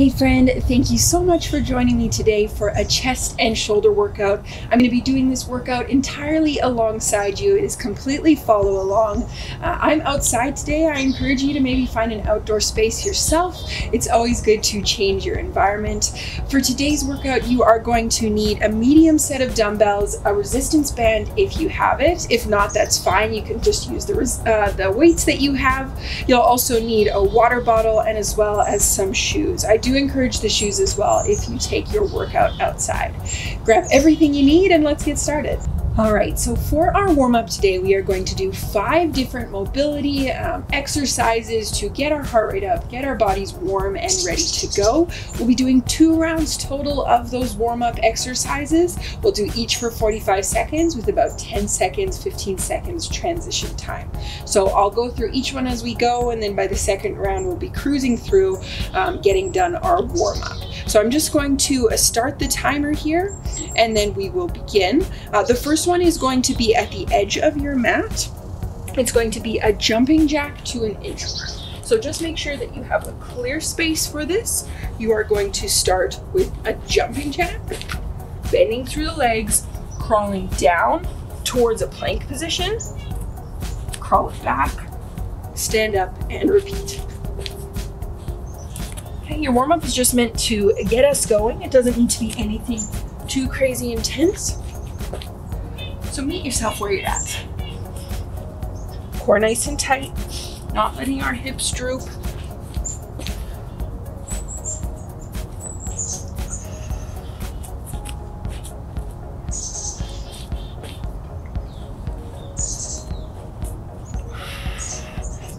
Hey friend, thank you so much for joining me today for a chest and shoulder workout. I'm going to be doing this workout entirely alongside you. It is completely follow along. I'm outside today. I encourage you to maybe find an outdoor space yourself. It's always good to change your environment. For today's workout, you are going to need a medium set of dumbbells, a resistance band if you have it. If not, that's fine. You can just use the weights that you have. You'll also need a water bottle and as well as some shoes. I do encourage the shoes as well if you take your workout outside. Grab everything you need and let's get started. All right, so for our warm-up today, we are going to do 5 different mobility exercises to get our heart rate up, get our bodies warm and ready to go. We'll be doing 2 rounds total of those warm-up exercises. We'll do each for 45 seconds with about 10 seconds, 15 seconds transition time. So I'll go through each one as we go, and then by the second round, we'll be cruising through getting done our warm-up. So I'm just going to start the timer here, and then we will begin. The first one is going to be at the edge of your mat. It's going to be a jumping jack to an inchworm. So just make sure that you have a clear space for this. You are going to start with a jumping jack, bending through the legs, crawling down towards a plank position, crawl it back, stand up, and repeat. Okay, your warm-up is just meant to get us going. It doesn't need to be anything too crazy intense. So meet yourself where you're at. Core nice and tight, not letting our hips droop.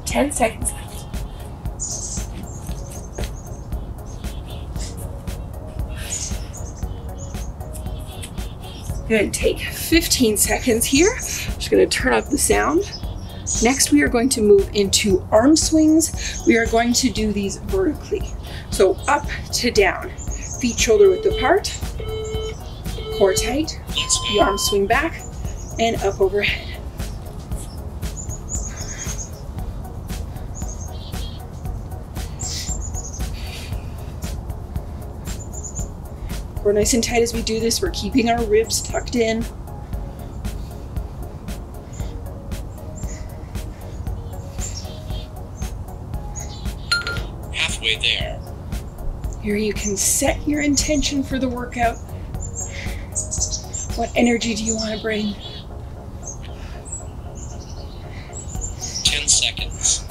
Ten seconds left. Good, take 15 seconds here. Just gonna turn up the sound. Next, we are going to move into arm swings. We are going to do these vertically. So up to down, feet shoulder width apart, core tight, the arms swing back and up overhead. We're nice and tight as we do this. We're keeping our ribs tucked in. Halfway there. Here you can set your intention for the workout. What energy do you want to bring? 10 seconds.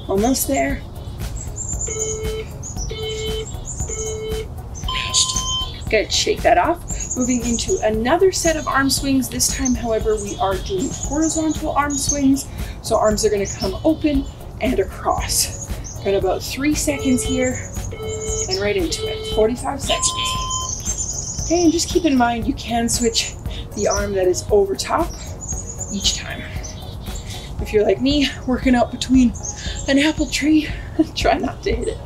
Almost there. Good, shake that off. Moving into another set of arm swings. This time, however, we are doing horizontal arm swings. So arms are gonna come open and across. Got about 3 seconds here and right into it, 45 seconds. Okay, and just keep in mind, you can switch the arm that is over top each time. If you're like me, working out between an apple tree, try not to hit it.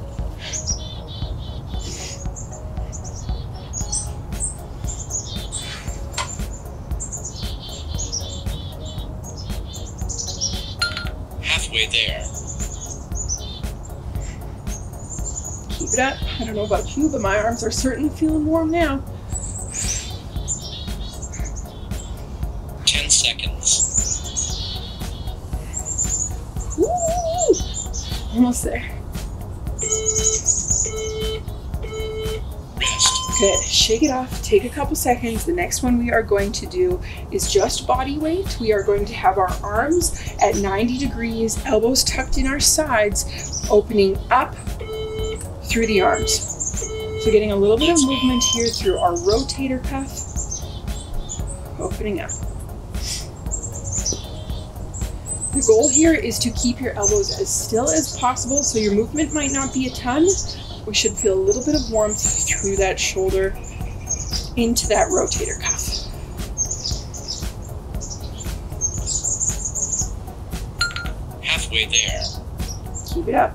Halfway there. Keep it up. I don't know about you, but my arms are certainly feeling warm now. 10 seconds. Woo! Almost there. Rest. Good. Shake it off. Take a couple seconds. The next one we are going to do is just body weight. We are going to have our arms at 90 degrees, elbows tucked in our sides, opening up through the arms. So getting a little bit of movement here through our rotator cuff, opening up. The goal here is to keep your elbows as still as possible, so your movement might not be a ton. We should feel a little bit of warmth through that shoulder into that rotator cuff. Halfway there. Keep it up.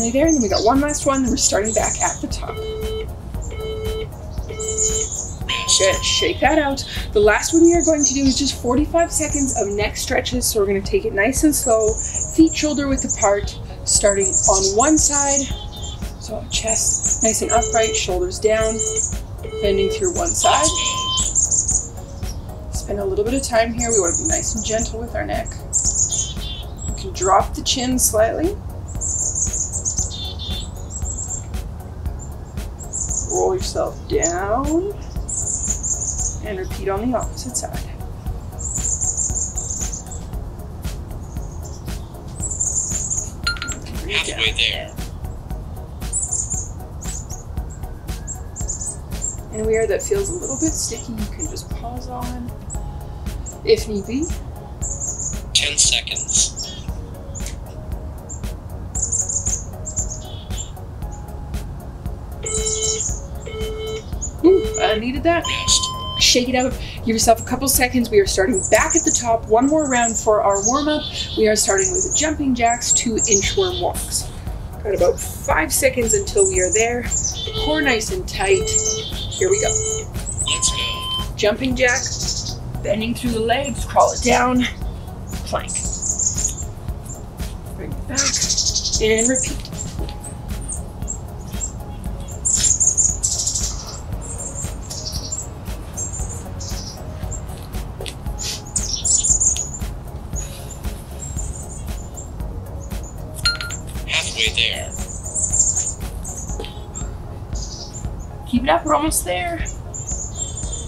Nearly there, and then we got one last one, and we're starting back at the top. Good, shake that out. The last one we are going to do is just 45 seconds of neck stretches, so we're going to take it nice and slow, feet shoulder width apart, starting on one side, so chest nice and upright, shoulders down, bending through one side. Spend a little bit of time here. We want to be nice and gentle with our neck. You can drop the chin slightly. Roll yourself down. And repeat on the opposite side. Halfway there. Anywhere that feels a little bit sticky, you can just pause on, if need be. 10 seconds. Ooh, I needed that. Rest. Shake it out. Give yourself a couple seconds. We are starting back at the top. One more round for our warm-up. We are starting with jumping jacks to inchworm walks. Got about 5 seconds until we are there. Core nice and tight. Here we go. Let's go. Jumping jack, bending through the legs, crawl it down, plank. Bring it back, and repeat. Halfway there. Keep it up, we're almost there.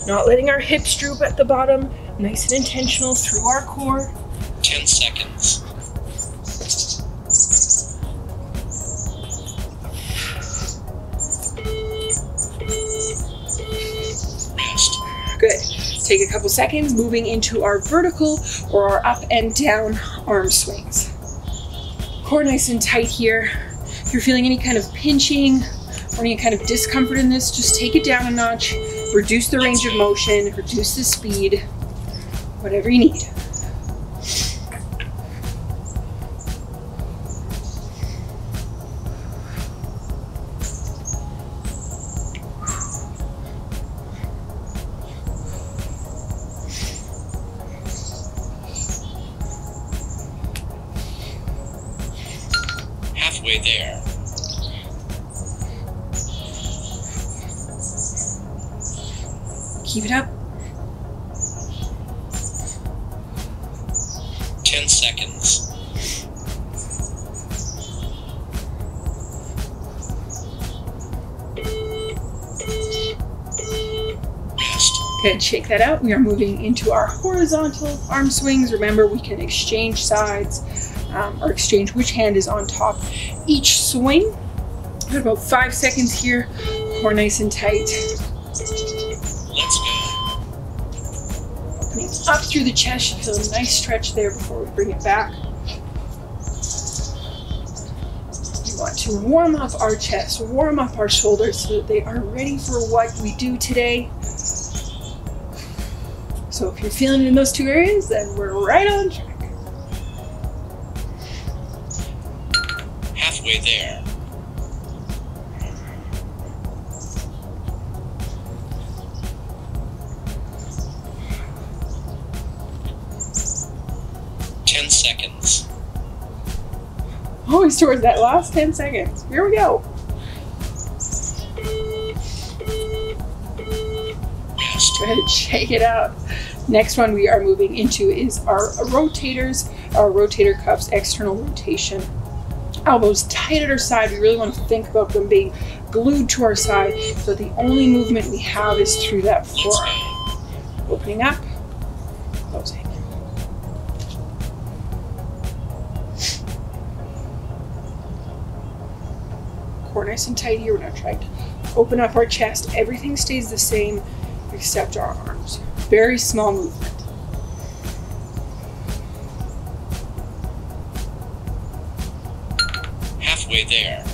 Not letting our hips droop at the bottom. Nice and intentional through our core. 10 seconds. Rest. Good. Take a couple seconds, moving into our vertical or our up and down arm swings. Core nice and tight here. If you're feeling any kind of pinching or any kind of discomfort in this, just take it down a notch. Reduce the range of motion, reduce the speed, whatever you need. Halfway there. Keep it up. 10 seconds. Rest. Good, shake that out. We are moving into our horizontal arm swings. Remember, we can exchange sides or exchange which hand is on top each swing. Got about 5 seconds here. Core nice and tight. Let's go. Opening up through the chest. You feel a nice stretch there before we bring it back. We want to warm up our chest, warm up our shoulders so that they are ready for what we do today. So if you're feeling it in those two areas, then we're right on track. Halfway there. Seconds. Always towards that last 10 seconds. Here we go. Rest. Go ahead and shake it out. Next one we are moving into is our rotators, our rotator cuffs, external rotation. Elbows tight at our side. We really want to think about them being glued to our side so that the only movement we have is through that forearm. Opening up, closing. Core nice and tight here. We're not trying to open up our chest. Everything stays the same except our arms. Very small movement. Halfway there.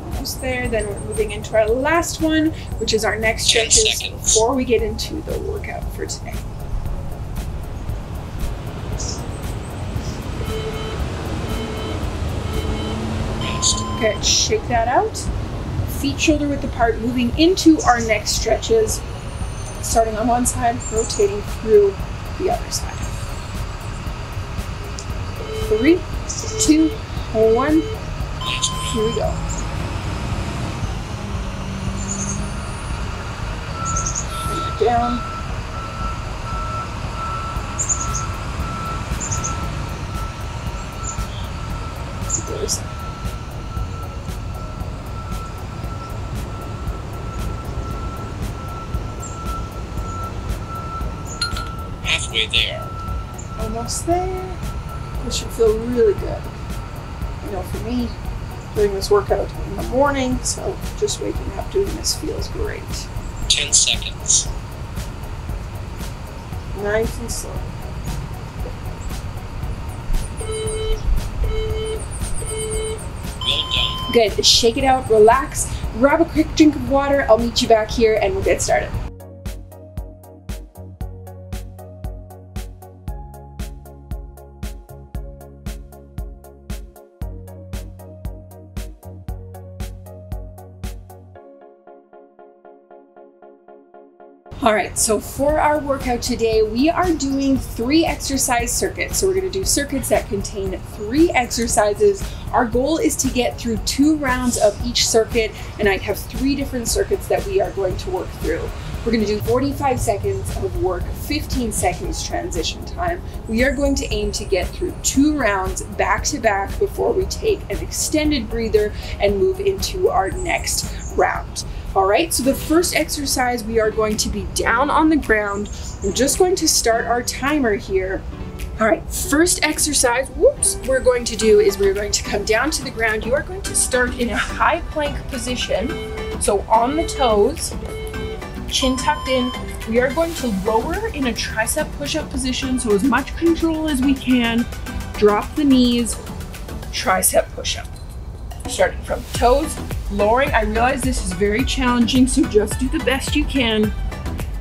Almost there. Then we're moving into our last one, which is our next 10 stretches seconds. before we get into the workout for today. Good, shake that out. Feet shoulder width apart, moving into our next stretches. Starting on one side, rotating through the other side. 3, 2, 1. Here we go. Bring it down. The other side. Halfway there. Almost there. This should feel really good. You know, for me, doing this workout in the morning, so just waking up doing this feels great. 10 seconds. Nice and slow. Well done. Good. Shake it out, relax, grab a quick drink of water. I'll meet you back here and we'll get started. All right, so for our workout today, we are doing 3 exercise circuits. So we're gonna do circuits that contain 3 exercises. Our goal is to get through 2 rounds of each circuit, and I have 3 different circuits that we are going to work through. We're gonna do 45 seconds of work, 15 seconds transition time. We are going to aim to get through 2 rounds back to back before we take an extended breather and move into our next round. All right, so the first exercise, we are going to be down on the ground. I'm just going to start our timer here. All right, first exercise, we're going to do is we're going to come down to the ground. You are going to start in a high plank position. So on the toes, chin tucked in. We are going to lower in a tricep push-up position. So as much control as we can, drop the knees, tricep push-up. Starting from toes, lowering. I realize this is very challenging, so just do the best you can.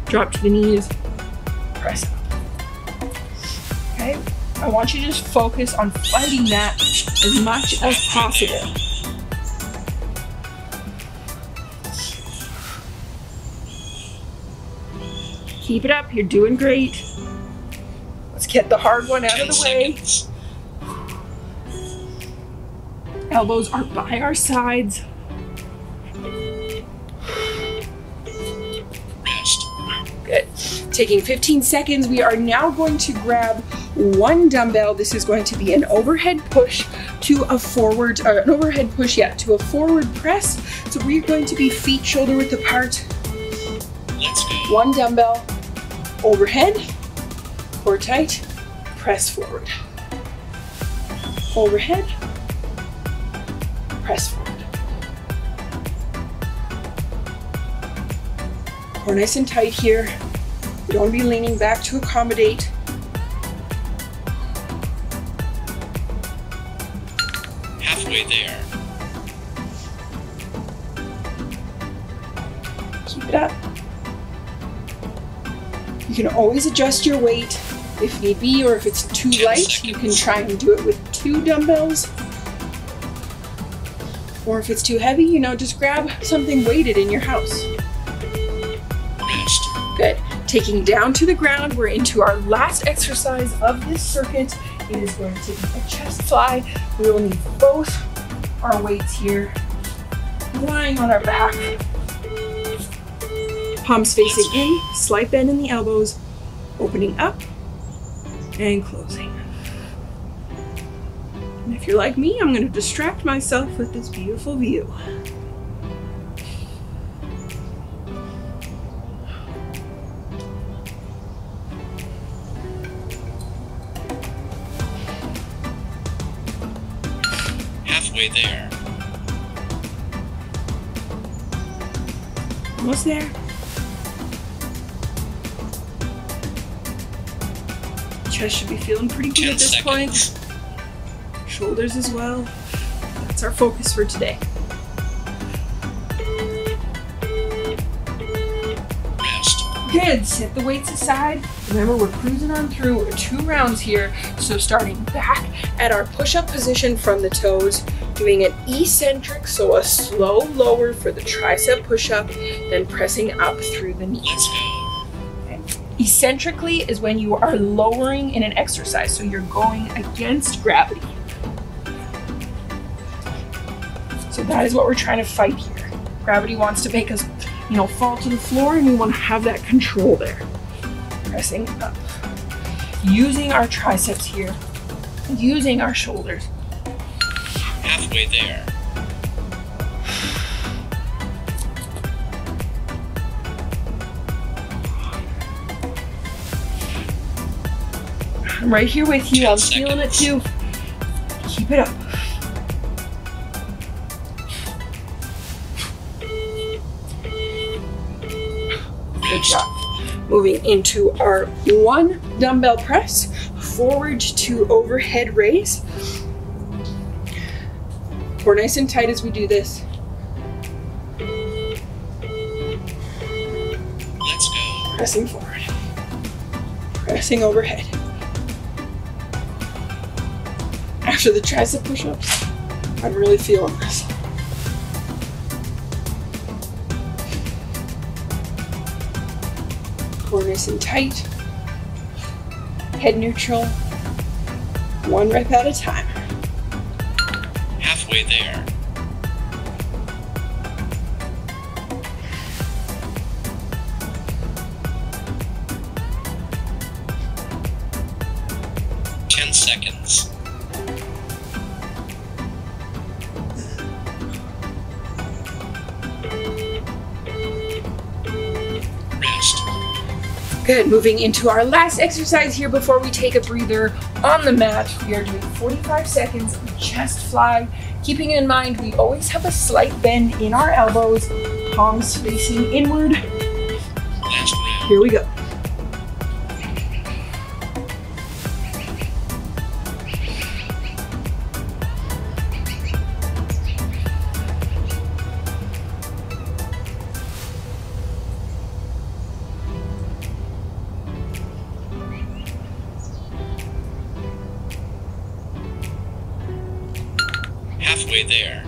Drop to the knees, press up. Okay, I want you to just focus on fighting that as much as possible. Keep it up, you're doing great. Let's get the hard one out of the way. Seconds. Elbows are by our sides. Rest. Good. Taking 15 seconds, we are now going to grab 1 dumbbell. This is going to be an overhead push to a forward, to a forward press. So we're going to be feet shoulder width apart. Let's go. 1 dumbbell, overhead, core tight, press forward. Overhead, press forward. Core nice and tight here. You don't want to be leaning back to accommodate. Halfway there. Keep it up. You can always adjust your weight if need be, or if it's too 10 light, seconds. you can try and do it with 2 dumbbells. Or if it's too heavy, you know, just grab something weighted in your house. Rest. Good. Taking down to the ground, we're into our last exercise of this circuit. It is going to be a chest fly. We will need both our weights here, lying on our back. Palms facing in, slight bend in the elbows, opening up and closing. And if you're like me, I'm going to distract myself with this beautiful view. Halfway there. Almost there. Chest should be feeling pretty good 10 at this seconds. point. Shoulders as well. That's our focus for today. Rest. Good, set the weights aside. Remember, we're cruising on through 2 rounds here. So starting back at our push-up position from the toes, doing an eccentric, so a slow lower for the tricep push-up, then pressing up through the knees. Let's go. Okay. Eccentrically is when you are lowering in an exercise, so you're going against gravity. So that is what we're trying to fight here. Gravity wants to make us, fall to the floor, and we want to have that control there. Pressing up. Using our triceps here. Using our shoulders. Halfway there. I'm right here with you. I'm feeling it too. Keep it up. Good job. Moving into our 1 dumbbell press, forward to overhead raise. Core nice and tight as we do this. Let's go. Pressing forward. Pressing overhead. After the tricep push-ups, I'm really feeling this. Core nice and tight. Head neutral. 1 rep at a time. Halfway there. Seconds. Rest. Good, moving into our last exercise here before we take a breather on the mat. We are doing 45 seconds of chest fly. Keeping in mind, we always have a slight bend in our elbows, palms facing inward. Last round. Here we go. Halfway there.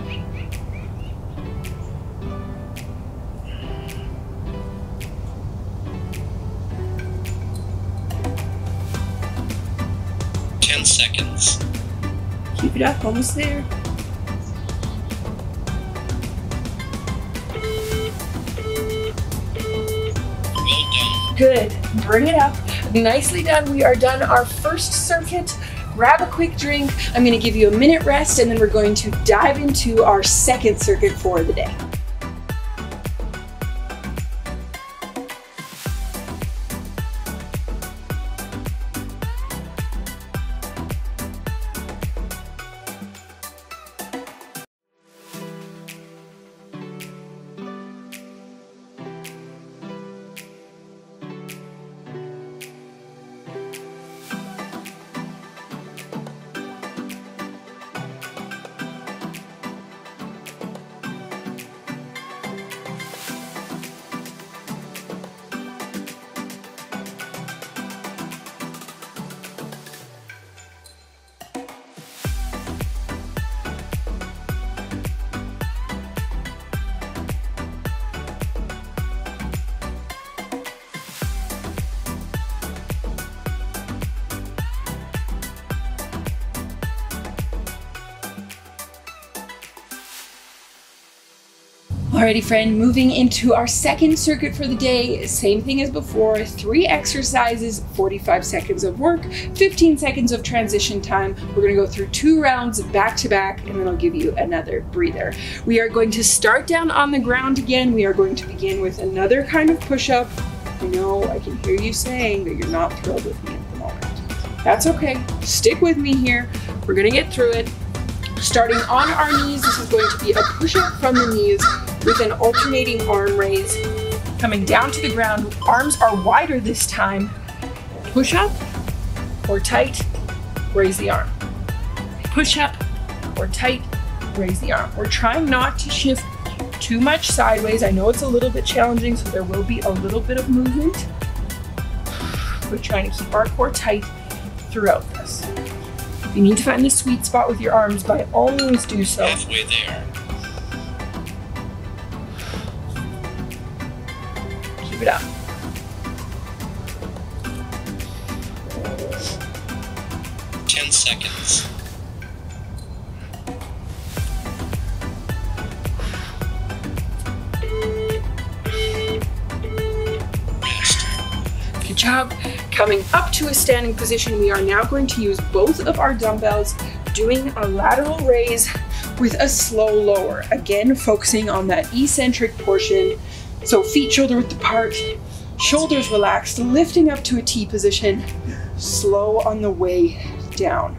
Seconds. Keep it up, almost there. Well done. Good, bring it up. Nicely done, we are done our first circuit. Grab a quick drink. I'm gonna give you a minute rest, and then we're going to dive into our second circuit for the day. Alrighty friend, moving into our second circuit for the day, same thing as before, 3 exercises, 45 seconds of work, 15 seconds of transition time. We're gonna go through 2 rounds back to back, and then I'll give you another breather. We are going to start down on the ground again. We are going to begin with another kind of push-up. I know, I can hear you saying that you're not thrilled with me at the moment. That's okay, stick with me here. We're gonna get through it. Starting on our knees, this is going to be a push-up from the knees with an alternating arm raise. Coming down to the ground, arms are wider this time. Push up or tight, raise the arm. Push up or tight, raise the arm. We're trying not to shift too much sideways. I know it's a little bit challenging, so there will be a little bit of movement. We're trying to keep our core tight throughout this. If you need to find the sweet spot with your arms, by all means do so. Halfway there. Keep it up. Seconds. Rest. Good job. Coming up to a standing position, we are now going to use both of our dumbbells, doing a lateral raise with a slow lower. Again, focusing on that eccentric portion. So feet shoulder width apart, shoulders relaxed, lifting up to a T position, slow on the way down.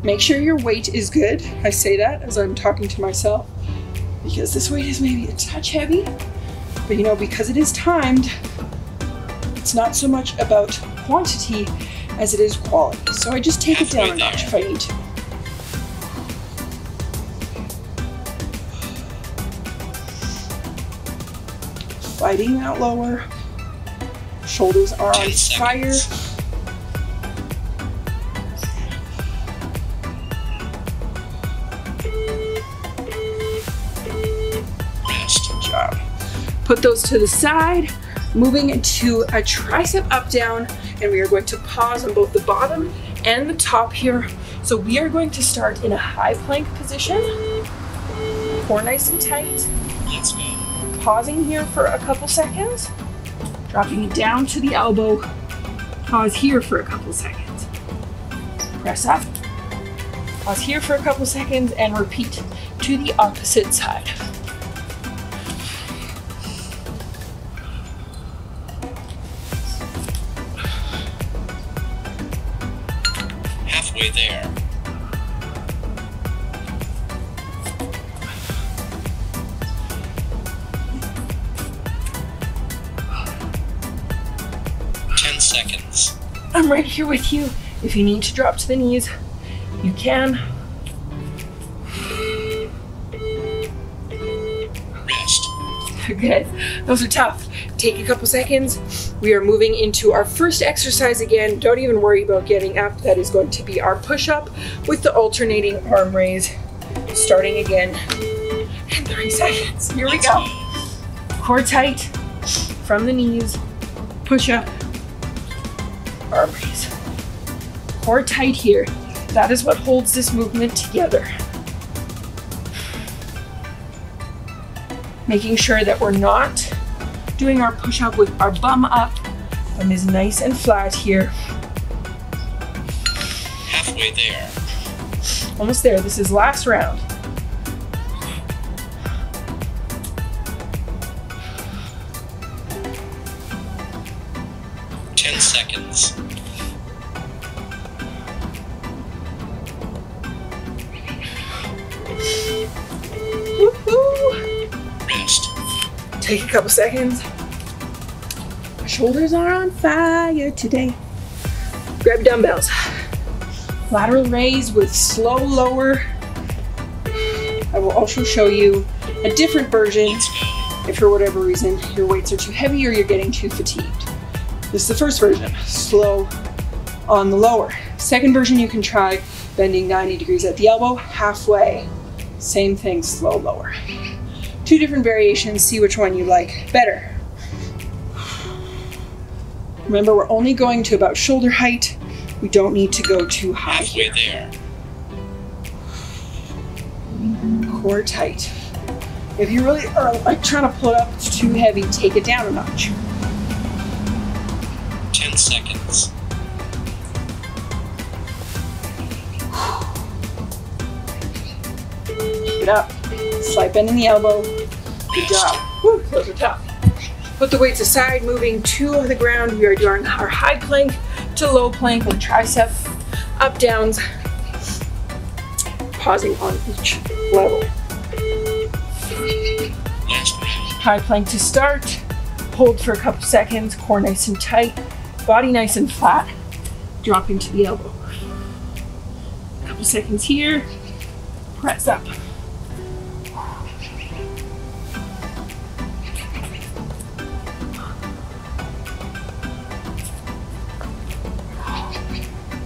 Make sure your weight is good. I say that as I'm talking to myself because this weight is maybe a touch heavy, but you know, because it is timed, it's not so much about quantity as it is quality. So I just take it down a notch if I need to. Fighting that lower. Shoulders are on fire. Put those to the side, moving into a tricep up down, and we are going to pause on both the bottom and the top here. So we are going to start in a high plank position, core nice and tight. Let's go. Pausing here for a couple seconds, dropping it down to the elbow, pause here for a couple seconds, press up, pause here for a couple seconds, and repeat to the opposite side. Halfway there. Seconds. I'm right here with you. If you need to drop to the knees, you can. Rest. Good. Those are tough. Take a couple seconds. We are moving into our first exercise again. Don't even worry about getting up. That is going to be our push-up with the alternating arm raise. Starting again in 30 seconds. Here we go. Core tight from the knees. Push-up. Arm raise. Core tight here. That is what holds this movement together. Making sure that we're not doing our push-up with our bum up. Bum is nice and flat here. Halfway there. Almost there. This is last round. Seconds. Woohoo! Rest. Take a couple seconds. My shoulders are on fire today. Grab dumbbells. Lateral raise with slow lower. I will also show you a different version if for whatever reason your weights are too heavy or you're getting too fatigued. This is the first version, slow on the lower. Second version, you can try bending 90 degrees at the elbow, halfway. Same thing, slow lower. Two different variations, see which one you like better. Remember, we're only going to about shoulder height. We don't need to go too high halfway here. There. Core tight. If you really are like trying to pull it up, it's too heavy, take it down a notch. 10 seconds. Keep it up. Slight bend in the elbow. Good job. Woo, those are tough. Put the weights aside, moving to the ground. We are doing our high plank to low plank with tricep up downs. Pausing on each level. Last round. High plank to start. Hold for a couple seconds. Core nice and tight. Body nice and flat, dropping to the elbow. A couple seconds here, press up.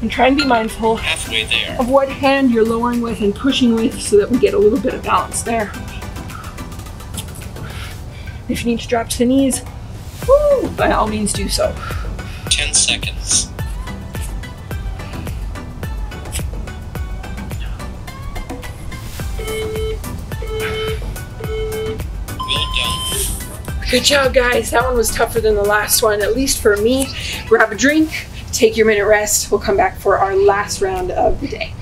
And try and be mindful Halfway there. of what hand you're lowering with and pushing with so that we get a little bit of balance there. If you need to drop to the knees, woo, by all means do so. 10 seconds. Well done. Good job, guys. That one was tougher than the last one, at least for me. Grab a drink, take your minute rest. We'll come back for our last round of the day.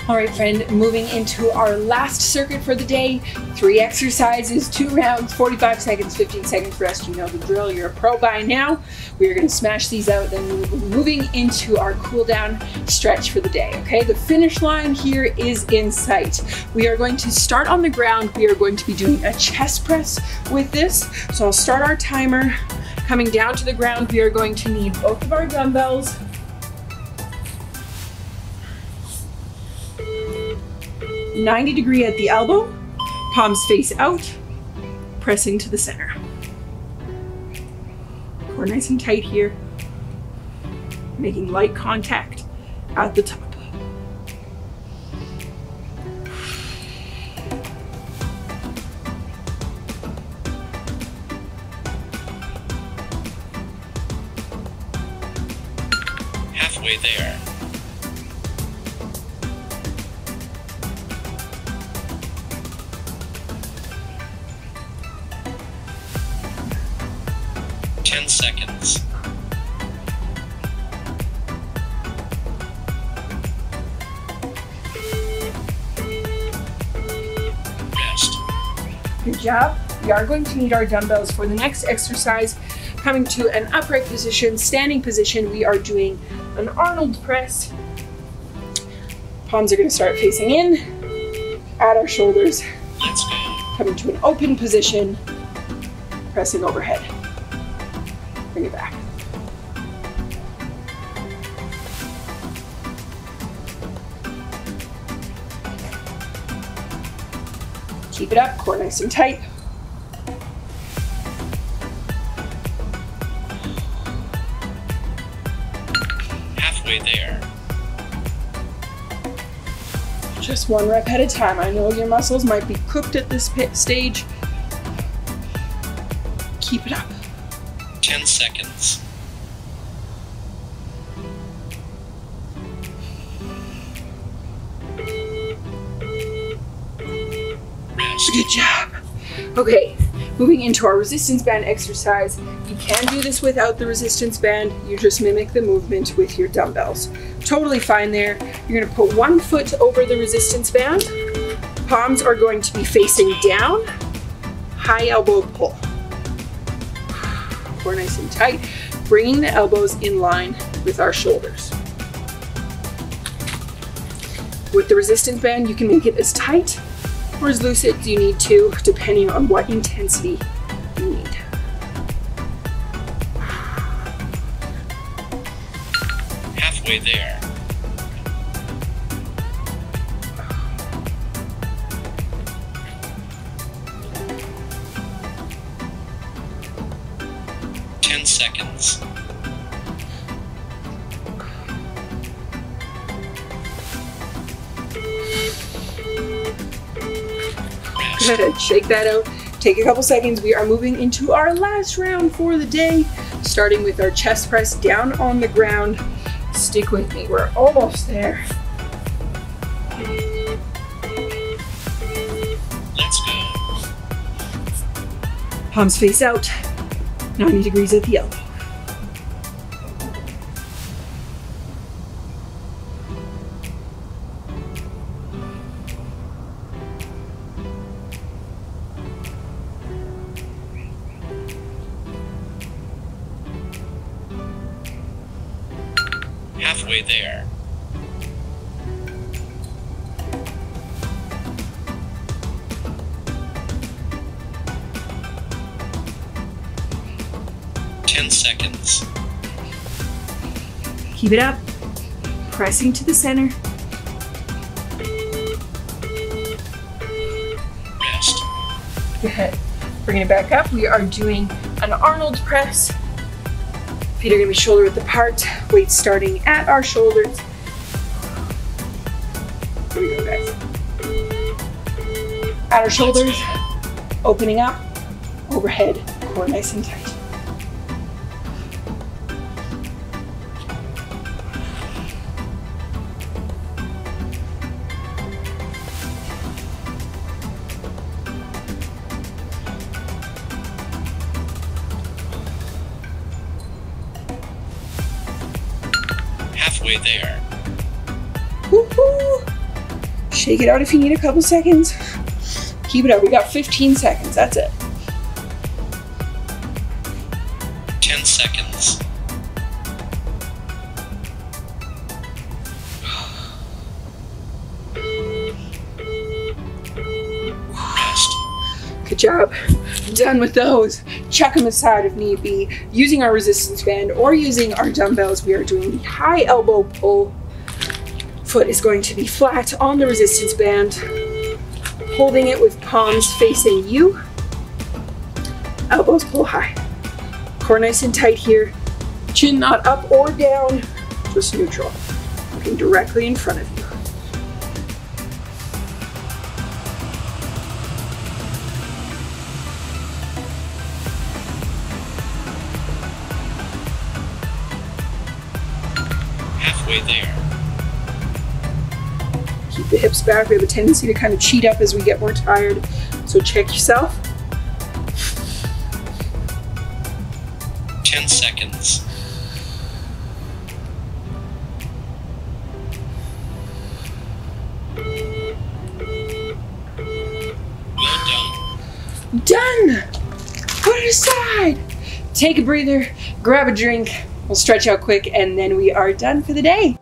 All right, friend, moving into our last circuit for the day. 3 exercises, 2 rounds, 45 seconds, 15 seconds rest. You know the drill, you're a pro by now. We are gonna smash these out, then we're moving into our cool down stretch for the day, okay? The finish line here is in sight. We are going to start on the ground. We are going to be doing a chest press with this. So I'll start our timer. Coming down to the ground, we are going to need both of our dumbbells. '90° at the elbow, palms face out, pressing to the center. Core nice and tight here, making light contact at the top. Halfway there. Seconds. Rest. Good job. We are going to need our dumbbells for the next exercise. Coming to an upright position, standing position, we are doing an Arnold press. Palms are going to start facing in at our shoulders. Let's go. Coming to an open position, pressing overhead. Bring it back. Keep it up, core nice and tight. Halfway there. Just 1 rep at a time. I know your muscles might be cooked at this stage. Keep it up. 10 seconds. Rest. Good job. Okay, moving into our resistance band exercise. You can do this without the resistance band. You just mimic the movement with your dumbbells. Totally fine there. You're gonna put 1 foot over the resistance band. Palms are going to be facing down. High elbow pull. Core nice and tight, bringing the elbows in line with our shoulders. With the resistance band, you can make it as tight or as loose as you need to, depending on what intensity you need. Halfway there. Seconds. Good, shake that out. Take a couple seconds. We are moving into our last round for the day, starting with our chest press down on the ground. Stick with me, we're almost there. Let's go. Palms face out, 90 degrees at the elbow. Halfway there. Seconds. Keep it up. Pressing to the center. Rest. Good. Bringing it back up. We are doing an Arnold press. Feet are going to be shoulder width apart. Weight starting at our shoulders. Here we go, guys. At our shoulders. Opening up. Overhead. Core nice and tight. Halfway there. Woo-hoo. Shake it out if you need a couple seconds. Keep it up. We got 15 seconds. That's it. 10 seconds. Rest. Good job. Done with those. Chuck them aside if need be. Using our resistance band or using our dumbbells, we are doing the high elbow pull. Foot is going to be flat on the resistance band. Holding it with palms facing you. Elbows pull high. Core nice and tight here. Chin not up or down, just neutral. Looking directly in front of you. Halfway there. Keep the hips back. We have a tendency to kind of cheat up as we get more tired, so check yourself. 10 seconds. Well done. Done! Put it aside. Take a breather, grab a drink, we'll stretch out quick, and then we are done for the day.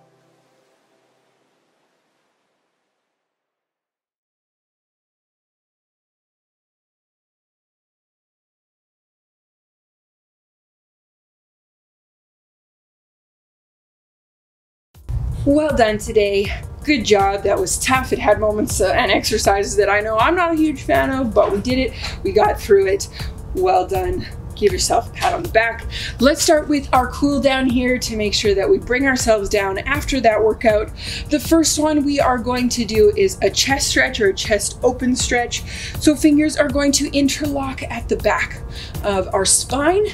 Well done today. Good job. That was tough. It had moments and exercises that I know I'm not a huge fan of, but we did it. We got through it. Well done. Give yourself a pat on the back. Let's start with our cool down here to make sure that we bring ourselves down after that workout. The first one we are going to do is a chest stretch or a chest open stretch. So fingers are going to interlock at the back of our spine.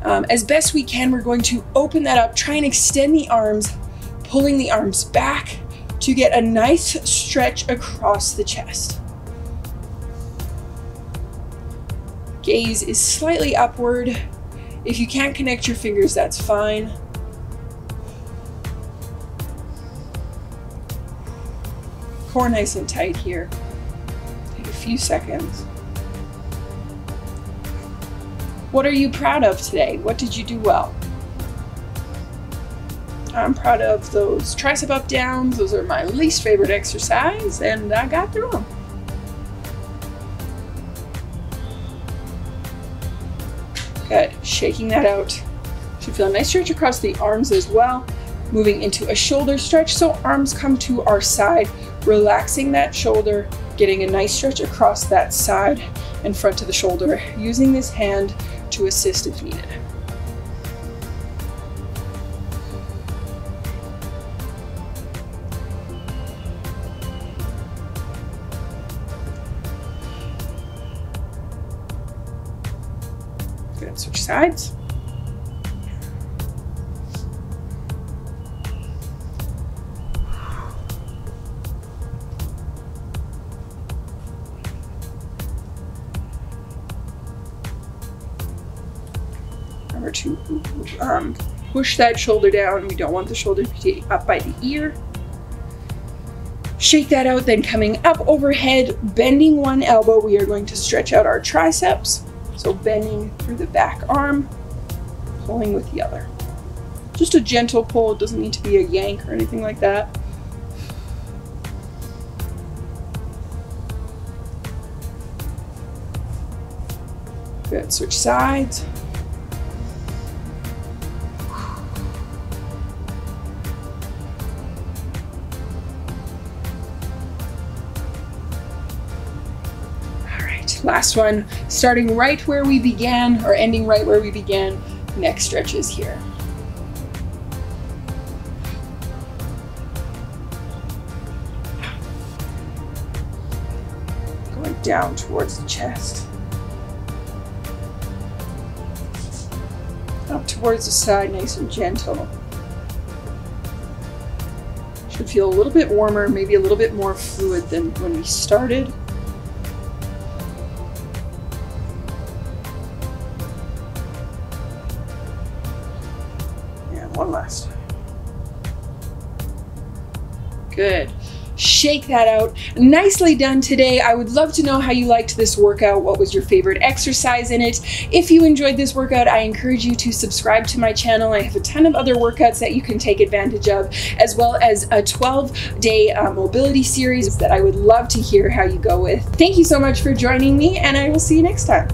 As best we can, we're going to open that up, try and extend the arms, pulling the arms back to get a nice stretch across the chest. Gaze is slightly upward. If you can't connect your fingers, that's fine. Core nice and tight here. Take a few seconds. What are you proud of today? What did you do well? I'm proud of those tricep up downs. Those are my least favorite exercise, and I got through them. Good, shaking that out. Should feel a nice stretch across the arms as well. Moving into a shoulder stretch, so arms come to our side, relaxing that shoulder, getting a nice stretch across that side and front of the shoulder, using this hand to assist if needed. Good, switch sides. to push that shoulder down. We don't want the shoulder to be up by the ear. Shake that out, then coming up overhead, bending one elbow, we are going to stretch out our triceps. So bending through the back arm, pulling with the other. Just a gentle pull, it doesn't need to be a yank or anything like that. Good, switch sides. Last one, starting right where we began or ending right where we began. Neck stretches here. Going down towards the chest. Up towards the side, nice and gentle. Should feel a little bit warmer, maybe a little bit more fluid than when we started. One last. Good. Shake that out. Nicely done today. I would love to know how you liked this workout. What was your favorite exercise in it? If you enjoyed this workout, I encourage you to subscribe to my channel. I have a ton of other workouts that you can take advantage of, as well as a 12-day mobility series that I would love to hear how you go with. Thank you so much for joining me, and I will see you next time.